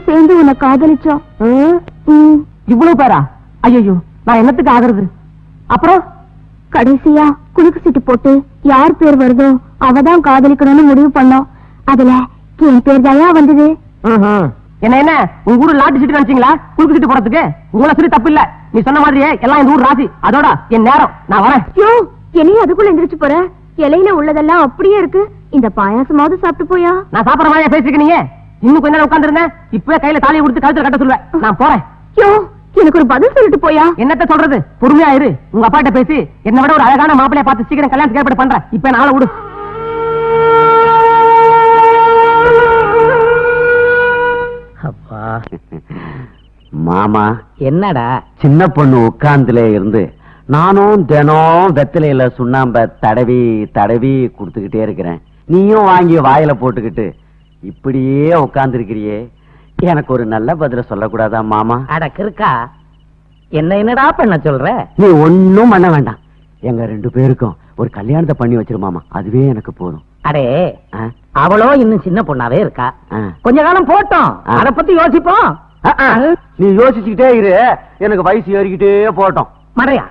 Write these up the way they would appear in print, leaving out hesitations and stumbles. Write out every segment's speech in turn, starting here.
சேர்ந்து உன்னை காதலிச்சோம். இவ்வளவு பேரா? ஐயோ, நான் என்னத்துக்கு ஆகுறது? அப்புறம் கடைசியா குலுக்கு சீட்டு போட்டு யார் பேர் வருதோ அவதான் காதலிக்கணும்னு முடிவு பண்ணோம். அதுல என் பேர் தாயா வந்தது. என்ன உங்க ஊரு லாட்டு சீட்டு நினைச்சீங்களா? குலுக்கு சீட்டு போறதுக்கு உங்களை சரி தப்பு இல்ல. நீ சொன்ன மாதிரியே எல்லாம் இந்த ஊர் ராசி. அதோட என் நேரம், நான் வரேன். என்னையும் அதுக்குள்ள எந்திரிச்சு போற? இலையில உள்ளதெல்லாம் அப்படியே இருக்கு. இந்த பாயாசமாவது சாப்பிட்டு போயா? நான் சாப்பிடற மாதிரியா பேசிருக்கீங்க? இன்னும் கொஞ்ச நேரம் உட்கார்ந்து இருந்தேன். இப்பவே கையில தாலியை கொடுத்து கழுத்துல கட்ட சொல்லுவேன். நான் போறேன். எனக்கு ஒரு பதில் சொல்லிட்டு போயா? என்னத்த சொல்றது? பொறுமையா இரு. உங்க அப்பாட்ட பேசி என்னை விட ஒரு அழகான மாப்பிளைய பார்த்து சீக்கிரம் கல்யாணத்துக்கு ஏற்பாடு பண்றேன். இப்ப நாளை விடு. அப்பா மாமா, என்னடா சின்ன பொண்ணு உட்கார்ந்துல இருந்து நானும் தினம் வெத்தலையில சுண்ணாம்ப தடவி தடவி கொடுத்துக்கிட்டே இருக்கிறேன். நீயும் வாங்கி வாயில போட்டுக்கிட்டு இப்படியே உட்கார்ந்து இருக்கிறியே, எனக்கு ஒரு நல்ல பதில சொல்லக்கூடாதா மாமா? அடக்கு இருக்கா? என்னடா பண்ண சொல்ற? நீ ஒன்னும் பண்ண வேண்டாம். எங்க 2 பேருக்கும் ஒரு கல்யாணத்தை பண்ணி வச்சிரு மாமா. அதுவே எனக்கு போதும். அடே, அவளோ இன்னும் சின்ன பொண்ணாவே இருக்கா. கொஞ்ச காலம் போட்டோம், அத பத்தி யோசிப்போம். நீ யோசிச்சுக்கிட்டே இரு, எனக்கு வயசு ஏறிக்கிட்டே போட்டோம். மறையா,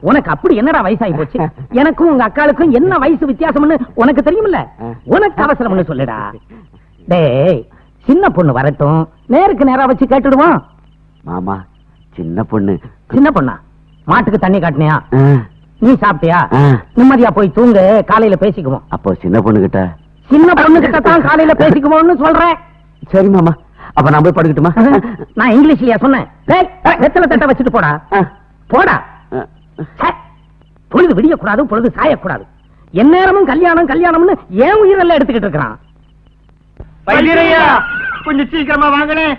உனக்கு அப்படி என்னடா வயசாகி போச்சு? எனக்கும் உங்க அக்காளுக்கும் என்ன வயசு வித்தியாசம்னு உனக்கு தெரியுமில்ல? உனக்கு அவசரம்னு சொல்லுடா. டேய், சின்ன பொண்ணு வரட்டும், நேருக்கு நேரா வச்சு கேட்டுடுவோம். மாமா, சின்ன பொண்ணு. சின்ன பொண்ணா? மாட்டுக்கு தண்ணி காட்டினியா? நீ சாப்பிட்டியா? நிம்மதியா போய் தூங்கு, காலையில பேசிக்குவோம். அப்போ சின்ன பொண்ணு கிட்ட தான் காலையில பேசிக்குவோம்னு சொல்றேன். சரி மாமா, அப்ப நான் போய் படுக்கட்டுமா? நான் இங்கிலீஷ்லயா சொன்னேன்? வெத்தலை தட்டை வச்சுட்டு போடா. போடா. பொழுது விடியக்கூடாது, பொழுது சாயக்கூடாது. எந்நேரமும் கல்யாணம் கல்யாணம்னு ஏன் உயிரெல்லாம் எடுத்துக்கிட்டு இருக்கிறான். கொஞ்சம் சீக்கிரமா வாங்கினேன்.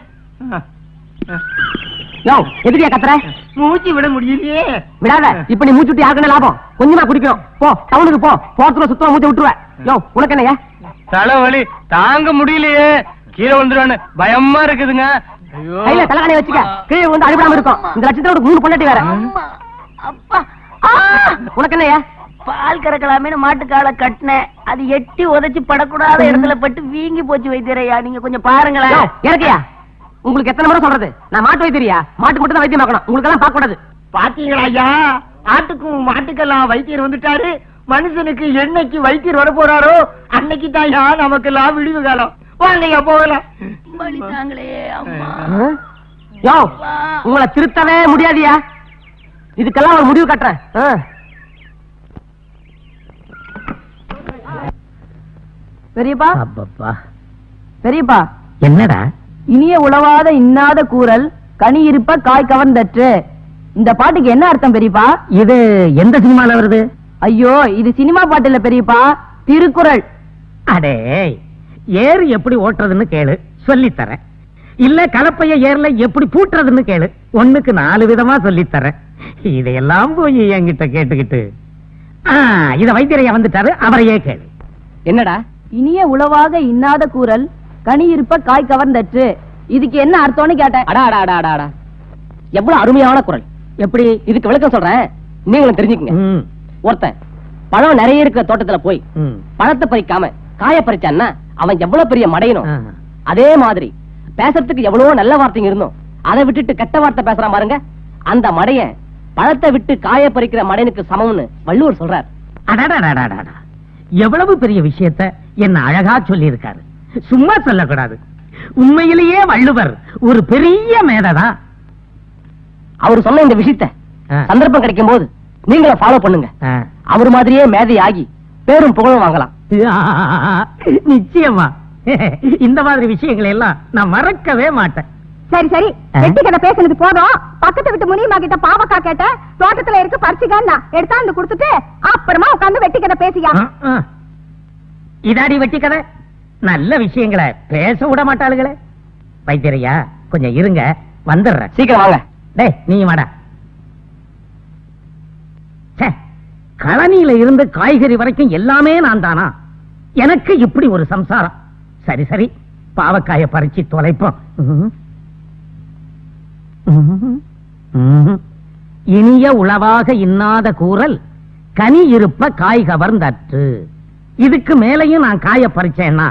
எதுக்கியா கத்துற? மூச்சு விட முடியலையே. விடாத. இப்ப நீ மூச்சு விட்டு யாருக்குன்னு லாபம்? கொஞ்சமா குடிக்கணும். போ, டவுனுக்கு போ. போறதுல சுத்தமா மூச்சை விட்டுருவேன். உனக்கு என்னையா? தலைவலி தாங்க முடியலையே, கீழே வந்துருவானு பயமா இருக்குதுங்க. கையில தலைகாணி வச்சுக்க, கீழே வந்து அடிபடாம இருக்கும். இந்த லட்சத்தோட 3 பொண்டாட்டி வேற. உனக்கு என்னையா? பால் கறக்கலாமே மாட்டுக்கால கட்டினேன், அது எட்டி உதைச்சு படக்கூடாத இடத்துல பட்டு வீங்கி போச்சு. வைத்தியரையா, நீங்க கொஞ்சம் பாருங்களேன். எனக்கையா? உங்களுக்கு எத்தனை முறை சொல்றது? நான் மாட்டு வைத்தியரியா? மாட்டு மட்டும் தான் வைத்தியம் பார்க்கணும், உங்களுக்கு எல்லாம் பார்க்க கூடாது. பாத்தீங்களா ஐயா, ஆட்டுக்கும் மாட்டுக்கெல்லாம் வைத்தியர் வந்துட்டாரு. மனுஷனுக்கு என்னைக்கு வைத்தியர் வர போறாரோ அன்னைக்கு தான் நமக்கு எல்லாம் விடிவு காலம். வாங்கய்யா போகலாம். உங்களை திருத்தவே முடியாதியா. இதுக்கெல்லாம் ஒரு முடிவு கட்டுறேன். பெரியப்பா, பெரியப்பா, என்னடா? இனிய உளவாத இன்னாத கூறல் கனி இருப்ப காய் கவர்ந்தற்று. இந்த பாட்டுக்கு என்ன அர்த்தம் பெரியப்பா? இது எந்த சினிமால வருது? ஐயோ, இது சினிமா பாட்டு இல்ல பெரியப்பா, திருக்குறள். அடே, ஏறு எப்படி ஓட்டுறதுன்னு கேளு, சொல்லித்தரேன். இல்ல கலப்பைய ஏர்ல எப்படி பூட்டுறதுன்னு கேளு, 1க்கு 4 விதமா சொல்லித்தரேன். இதையெல்லாம் போய் என்கிட்ட கேட்டுக்கிட்டு இத வைத்தியரையா வந்துட்டாரு, அவரையே கேளு. என்னடா? இனிய உளவாக இன்னாத கூறல் கனி இருப்ப காய் கவர்ந்தற்று. இதுக்கு என்ன அர்த்தம்னு கேட்டேன். எவ்வளவு அருமையான குறள். எப்படி? இதுக்கு விளக்கம் சொல்றேன், நீங்களும் தெரிஞ்சுக்கங்க. ஒருத்தன் பழம் நிறைய இருக்கிற தோட்டத்துல போய் பழத்தை பறிக்காம காய பறிச்சான்னா அவன் எவ்வளவு பெரிய மடையணும். அதே மாதிரி பேசுறதுக்கு எவ்வளவோ நல்ல வார்த்தைங்க இருந்தோம், அதை விட்டுட்டு கெட்ட வார்த்தை பேசுறான் பாருங்க, அந்த மடையன் பழத்தை விட்டு காய பறிக்கிற மடையனுக்கு சமம்னு வள்ளுவர் சொல்றார். எவ்வளவு பெரிய விஷயத்த என்ன அழகா சொல்லி இருக்காரு. சும்மா சொல்லக்கூடாது, உண்மையிலேயே வள்ளுவர் ஒரு பெரிய மேததா. அவர் சொன்ன இந்த விஷயத்த சந்தர்ப்பம் கிடைக்கும் போது நீங்களும் ஃபாலோ பண்ணுங்க. அவர் மாதிரியே மேதை ஆகி பேரும் புகழும் வாங்கலாம். நிச்சயமா இந்த மாதிரி விஷயங்களை எல்லாம் நான் மறக்கவே மாட்டேன். சரி சரி, வெட்டி கதை பேசுனது போதும். பக்கத்து விட்டு முனியம்மா கிட்ட பாவக்கா கேட்ட, தோட்டத்துல இருக்கு பறிச்சுக்கான்னா எடுத்தாந்து கொடுத்துட்டு அப்புறமா உட்காந்து வெட்டி கதை பேசியா. இதாடி வெட்டி கதை? நல்ல விஷயங்களை பேச விட மாட்டாளுகளே. வைத்தியரையா, கொஞ்சம் இருங்க, வந்துடுறேன். சீக்கிரம் வாங்க. டேய், நீ வாடா. கழனியில இருந்து காய்கறி வரைக்கும் எல்லாமே நான் தானா? எனக்கு இப்படி ஒரு சம்சாரம். சரி சரி, பாவக்காய பறிச்சு தொலைப்போம். இனிய உளவாக இன்னாத கூறல் கனி இருப்ப காய் கவர்ந்தற்று. இதுக்கு மேலையும் நான் காய பறிச்சேன்னா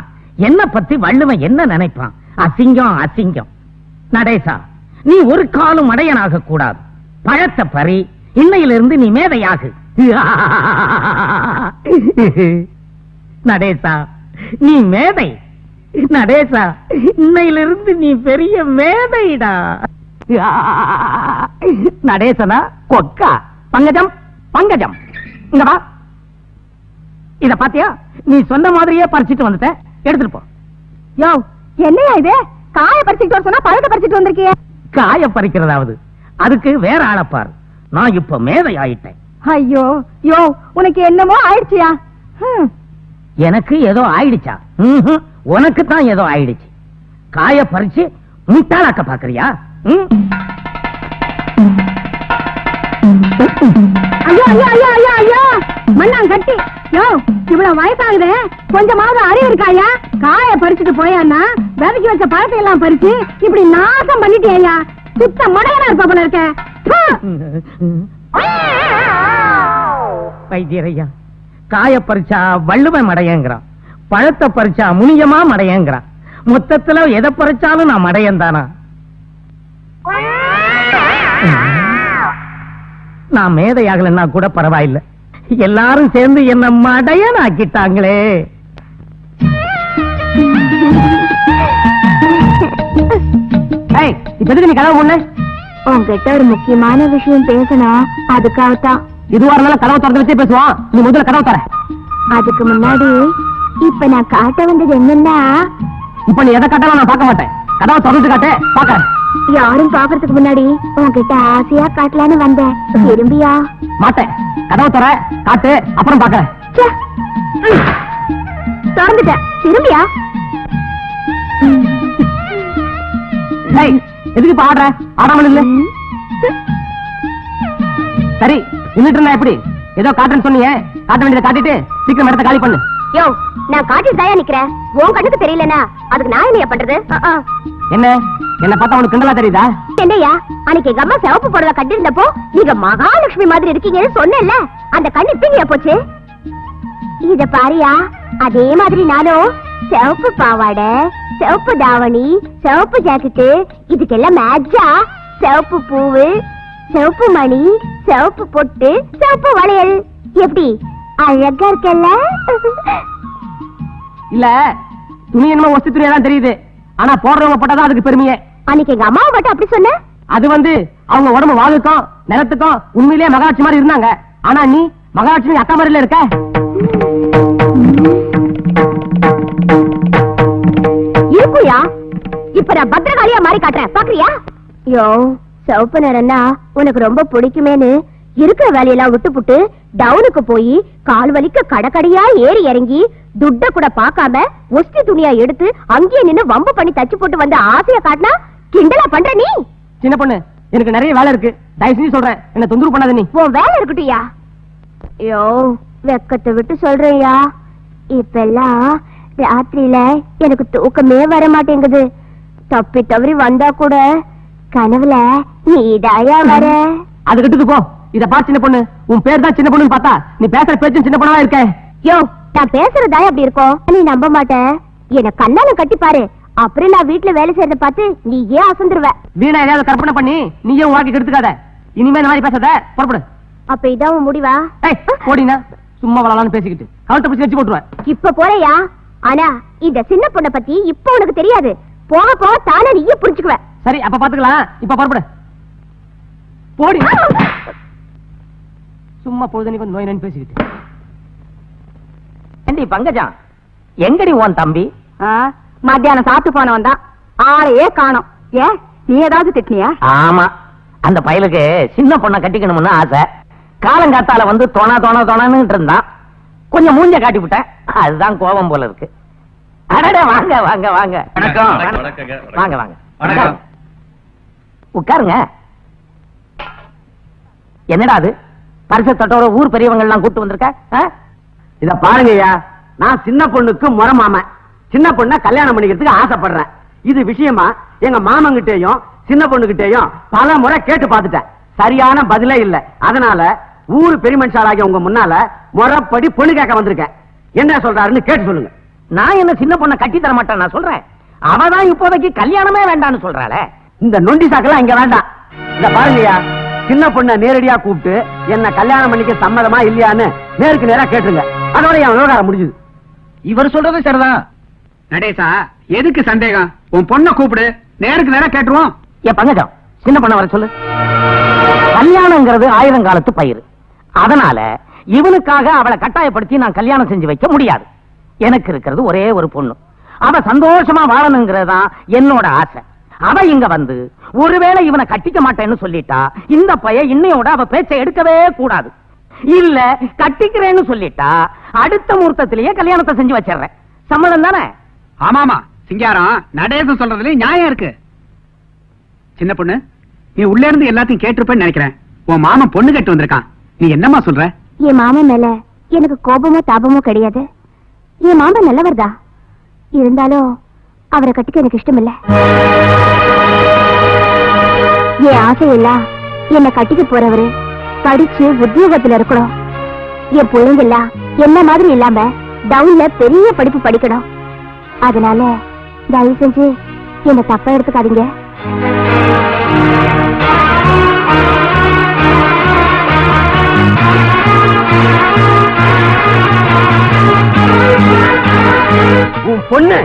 என்ன பத்தி வள்ளுவன் என்ன நினைப்பான்? அசிங்கம் அசிங்கம். நடேசா, நீ ஒரு காலும் மடையனாக கூடாது. பழத்தை பறி, இன்னையிலிருந்து நீ மேதையாகு. நடேசா, நீ மேதை. நடேசா, இன்னையிலிருந்து நீ பெரிய மேதைடா. நடேசனா கொக்கா. பங்கஜம், பங்கஜம், இங்க வா. இத பாத்தியா? நீ சொன்ன மாதிரியே பறிச்சிட்டு வந்துட்ட. எடுத்துட்டு போ. யோ, என்னையா இது? காய பறிச்சுட்டு சொன்னா பழத்தை பறிச்சுட்டு வந்திருக்கிய. காய பறிக்கிறதாவது, அதுக்கு வேற ஆளப்பார். நான் இப்ப மேதை ஆயிட்டேன். ஐயோ, யோ, உனக்கு என்னமோ ஆயிடுச்சியா? எனக்கு ஏதோ ஆயிடுச்சா? உனக்கு தான் ஏதோ ஆயிடுச்சு. காய பறிச்சு முட்டாளாக்க பாக்குறியா? ஐயோ ஐயோ ஐயோ ஐயோ ஐயோ, மண்ணான் கட்டி. யோ, இவ்வளவு வயசாகுது, கொஞ்சமாவது அறிவு இருக்காயா? காய பறிச்சுட்டு போயான்னா விதைக்கு வச்ச பழத்தை எல்லாம் பறிச்சு இப்படி நாசம் பண்ணிட்டியா? சுத்த மடையனா இருப்ப போல இருக்க. வைத்தியரையா, காய பறிச்சா வள்ளுவன் மடையங்கிறான், பழத்தை பறிச்சா முனியமா மடையங்கிறான். மொத்தத்துல எதை பறிச்சாலும் நான் மடையன் தானா? நான் மேதையாகலன்னா கூட பரவாயில்லை, எல்லாரும் சேர்ந்து என்ன மடையன் ஆக்கிட்டாங்களே. இப்ப எதுக்கு நீ கனவு முன்ன? உங்ககிட்ட ஒரு முக்கியமான விஷயம் பேசணும், அதுக்காகத்தான். இதுவா இருந்தாலும் கனவு திறந்து வச்சே பேசுவான். நீ முதல்ல கனவு தர. அதுக்கு முன்னாடி இப்ப நான் காட்ட வந்தது என்னன்னா, இப்ப நீ எதை காட்டாலும் நான் பார்க்க மாட்டேன். கனவை திறந்து காட்டு, பாக்கிறேன். யாரும் பாக்குறதுக்கு முன்னாடி உன்கிட்ட ஆசையா காட்டலான்னு வந்தேன். திரும்பியா? மாட்டேன். கதவை தர, காட்டு, அப்புறம் பாக்கிறேன். திறந்துட்டேன், திரும்பியா? எதுக்கு இப்ப ஆடுற? ஆடாமல் இல்ல. சரி, நின்னுட்டு இருந்தா எப்படி? ஏதோ காட்டுன்னு சொன்னீங்க, காட்ட வேண்டியதை காட்டிட்டு சீக்கிரம் இடத்தை காலி பண்ணு. யோ, நான் காட்டிட்டு தாயா நிக்கிறேன். உன் கண்ணுக்கு தெரியலனா அதுக்கு நான் என்ன பண்றது? என்ன என்ன பார்த்தா உனக்கு கிண்டலா தெரியுதா? என்னையா, அன்னைக்கு எங்க அம்மா சிவப்பு புடவை கட்டிருந்தப்போ நீங்க மகாலட்சுமி மாதிரி இருக்கீங்கன்னு சொன்னேன்ல, அந்த கண்ணு இப்படியா போச்சு? இத பாரியா, அதே மாதிரி நானும் சிவப்பு பாவாடை, சிவப்பு தாவணி, சிவப்பு ஜாக்கெட்டு, இதுக்கெல்லாம் மேட்சா சிவப்பு பூவு, சிவப்பு மணி, சிவப்பு பொட்டு, சிவப்பு வளையல். எப்படி அழகா இருக்கல்ல? இல்ல, துணி என்னமோ ஒஸ்தி துணியா தான் தெரியுது. ஆனா போடுறவங்க போட்டாதான் அதுக்கு பெருமையே. அன்னைக்கு எங்க அம்மாவை மட்டும் அப்படி சொன்ன. அது அவங்க உடம்பு வாழுக்கும் நிலத்துக்கும் உண்மையிலேயே மகாலட்சுமி மாதிரி இருந்தாங்க. ஆனா நீ மகாலட்சுமி அக்கா மாதிரில இருக்க. இருக்குயா, இப்ப நான் பத்திரகாளியா மாறி காட்டுறேன், பாக்குறியா? யோ, சிவப்பு நிறம்னா உனக்கு ரொம்ப பிடிக்குமேனு இருக்கிற வேலையெல்லாம் விட்டுப்புட்டு டவுனுக்கு போய் கால் வலிக்க கடக்கடையா ஏறி இறங்கி துட்ட கூட பாக்காம ஒஸ்தி துணியா எடுத்து அங்கேயே நின்னு வம்பு பண்ணி தச்சு போட்டு வந்த ஆசைய காட்டினா கிண்டலா பண்ற நீ? சின்ன பொண்ணு, எனக்கு நிறைய வேலை இருக்கு, தயவு செஞ்சு சொல்றேன், என்ன தொந்தரவு பண்ணாத. நீ உன் வேலை இருக்கட்டும்யா. யோ, வெக்கத்தை விட்டு சொல்றேயா, இப்பெல்லாம் ராத்திரியில எனக்கு தூக்கமே வர மாட்டேங்குது. தப்பி தவறி வந்தா கூட கனவுல நீதாயா வர. அது கிட்டுக்கு போ. இத பாரு சின்ன பொண்ணு, உன் பேர் தான் சின்ன பொண்ணுன்னு பார்த்தா நீ பேசுற பேச்சும் சின்ன பொண்ணா இருக்க. யோ, நான் பேசுறதா அப்படி இருக்கும், நீ நம்ப மாட்டேன். என்ன கண்ணால கட்டி பாரு, அப்புறம் நான் வீட்டுல வேலை செய்யறத பார்த்து நீ ஏன் அசந்துருவ. வீணா ஏதாவது கற்பனை பண்ணி நீயே உன் வாழ்க்கை கெடுத்துக்காத. இனிமே இந்த மாதிரி பேசாத, புறப்படு. அப்ப இதான் உன் முடிவா? போடினா சும்மா வளலான்னு பேசிக்கிட்டு கழுத்தை பிடிச்சி வச்சு போட்டுருவேன். இப்ப போறையா? ஆனா இந்த சின்ன பொண்ணை பத்தி இப்ப உனக்கு தெரியாது, போக போக தானே நீயே புரிஞ்சுக்குவ. சரி, அப்ப பாத்துக்கலாம். இப்ப புறப்படு, போடி. சும்மா பொழுது கொஞ்சம் நோய் நோய் பேசிக்கிட்டு. ஏண்டி பங்கஜம், எங்கடி உன் தம்பி? மத்தியானம் சாப்பிட்டு போனவன் தான், ஆளையே காணோம். ஏன், நீ ஏதாவது திட்டினியா? ஆமா, அந்த பயலுக்கு சின்ன பொண்ணை கட்டிக்கணும்னு ஆசை. காலங்காத்தால வந்து தொணா தொணா தொணான்னு இருந்தான். கொஞ்சம் மூஞ்ச காட்டி விட்டேன், அதுதான் கோபம் போல இருக்கு. அடடே, வாங்க வாங்க வாங்க. வாங்க வாங்க, உட்காருங்க. என்னடா அது, பரிசத்தோட ஊர் பெரியவங்க எல்லாம் கூட்டு வந்திருக்க? இத பாருங்கய்யா, நான் சின்ன பொண்ணுக்கு முறை மாமன். சின்ன பொண்ணை கல்யாணம் பண்ணிக்கிறதுக்கு ஆசைப்படுறேன். இது விஷயமா எங்க மாமங்கிட்டேயும் சின்ன பொண்ணுகிட்டேயும் பல முறை கேட்டு பார்த்துட்டேன், சரியான பதிலே இல்ல. அதனால ஊரு பெரிய மனுஷாலாகிய உங்க முன்னால முறைப்படி பொண்ணு கேட்க வந்திருக்கேன். என்ன சொல்றாருன்னு கேட்டு சொல்லுங்க. நான் என்ன சின்ன பொண்ணை கட்டி தர மாட்டேன் நான் சொல்றேன். அவதான் இப்போதைக்கு கல்யாணமே வேண்டாம்னு சொல்றாளே. இந்த நொண்டி சாக்கெல்லாம் இங்க வேண்டாம். இந்த பாருங்கய்யா, சின்ன பொண்ண நேரடியா கூப்பிட்டு என்ன கல்யாணம் பண்ணிக்க சம்மதமா இல்லையான்னு நேருக்கு நேரா கேட்டுருங்க. அதோட என் விவகாரம் முடிஞ்சுது. இவர் சொல்றது சரிதான். நடேசா, எதுக்கு சந்தேகம்? உன் பொண்ணை கூப்பிடு, நேருக்கு நேரா கேட்டுருவோம். என் பங்கஜம், சின்ன பண்ண வர சொல்லு. கல்யாணங்கிறது 1000 காலத்து பயிர். அதனால இவனுக்காக அவளை கட்டாயப்படுத்தி நான் கல்யாணம் செஞ்சு வைக்க முடியாது. எனக்கு இருக்கிறது ஒரே ஒரு பொண்ணு. அவ சந்தோஷமா வாழணுங்கிறதுதான் என்னோட ஆசை. அவ இங்க வந்து ஒருவேளை இவனை கட்டிக்க மாட்டேன்னு சொல்லிட்டா, இந்த பையன் இன்னையோட அவ பேச்சை எடுக்கவே கூடாது. இல்ல கட்டிக்கிறேன்னு சொல்லிட்டா அடுத்த முகூர்த்தத்திலேயே கல்யாணத்தை செஞ்சு வச்சிடுறேன். சம்மதம் தானே? ஆமாமா சிங்காரம், நடேசன் சொல்றதுல நியாயம் இருக்கு. சின்ன பொண்ணு, நீ உள்ள இருந்து எல்லாத்தையும் கேட்டிருப்பேன்னு நினைக்கிறேன். உன் மாமன் பொண்ணு கேட்டு வந்திருக்கான். நீ என்னம்மா சொல்ற? என் மாமன் மேல எனக்கு கோபமோ தாபமோ கிடையாது. என் மாமன் நல்லவர்தான். இருந்தாலும் அவரை கட்டிக்க எனக்கு இஷ்டம் இல்ல. என் ஆசையெல்லாம் என்னை கட்டிக்க போறவரு படிச்சு உத்தியோகத்துல இருக்கணும். என் பிள்ளைங்க எல்லாம் என்ன மாதிரி இல்லாம டவுன்ல பெரிய படிப்பு படிக்கணும். அதனால தயவு செஞ்சு என்ன தப்பா எடுத்துக்காதீங்க. உன் பொண்ணு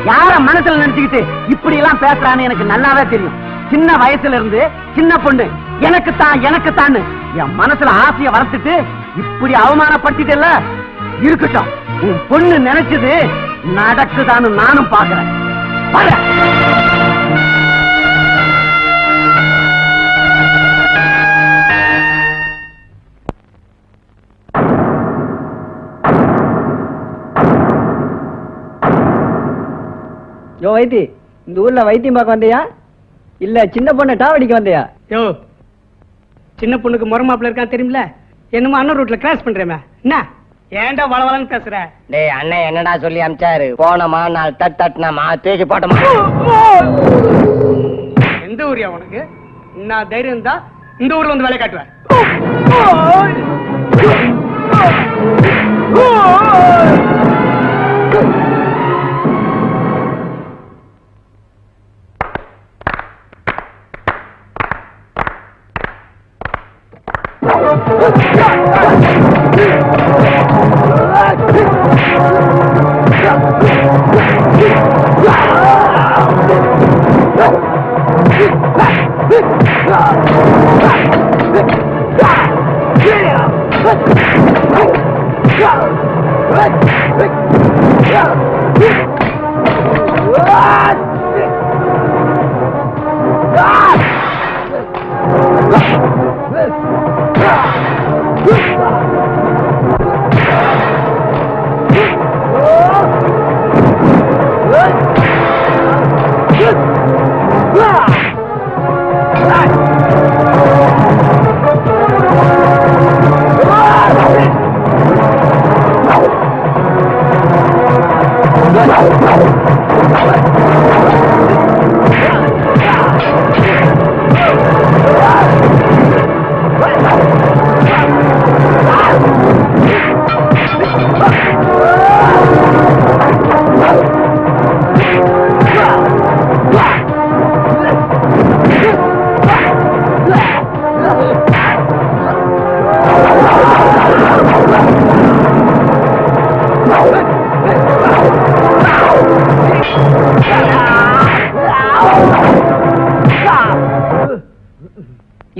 யார மனசுல நினைச்சுக்கிட்டு இப்படி எல்லாம் பேசுறான்னு எனக்கு நல்லாவே தெரியும். சின்ன வயசுல இருந்து சின்ன பொண்ணு எனக்கு தான் என் மனசுல ஆசைய வளர்த்துட்டு இப்படி அவமானப்படுத்திட்டல. இருக்கட்டும், உன் பொண்ணு நினைச்சது நடக்குதான்னு நானும் பாக்குறேன். யோ வைத்தி, இந்த ஊர்ல வைத்தியம் பார்க்க வந்தியா இல்ல சின்ன பொண்ணை டாவடிக்க வந்தியா? யோ, சின்ன பொண்ணுக்கு முறை மாப்பிள்ள இருக்கான் தெரியுமில? என்னமோ அண்ணன் ரூட்ல கிராஸ் பண்றேன். என்ன ஏன்டா வளவலன்னு பேசுற? டேய் அண்ணன் என்னடா சொல்லி அமிச்சாரு? போனமா 4 தட்டுனா தூக்கி போட்டமா. எந்த ஊரியா உனக்கு? நான் தைரியம் இருந்தா இந்த ஊர்ல வந்து வேலை காட்டுவேன்.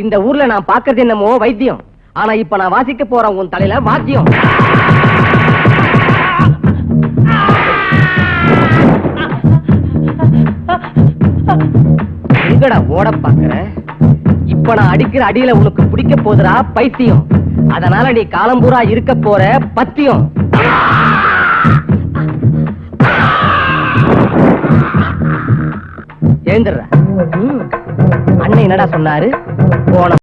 இந்த ஊர்ல நான் பாக்குறது என்னமோ வைத்தியம். ஆனா இப்ப நான் வாசிக்க போறேன் உன் தலையில வாத்தியம். எங்கடா ஓட பாக்குற? இப்ப நான் அடிக்கிற அடியில உனக்கு பிடிக்க போதுரா பைத்தியம். அதனால நீ காலம்பூரா இருக்க போற பத்தியம். எழுந்துடுற. அண்ணன் என்னடா சொன்னாரு? போன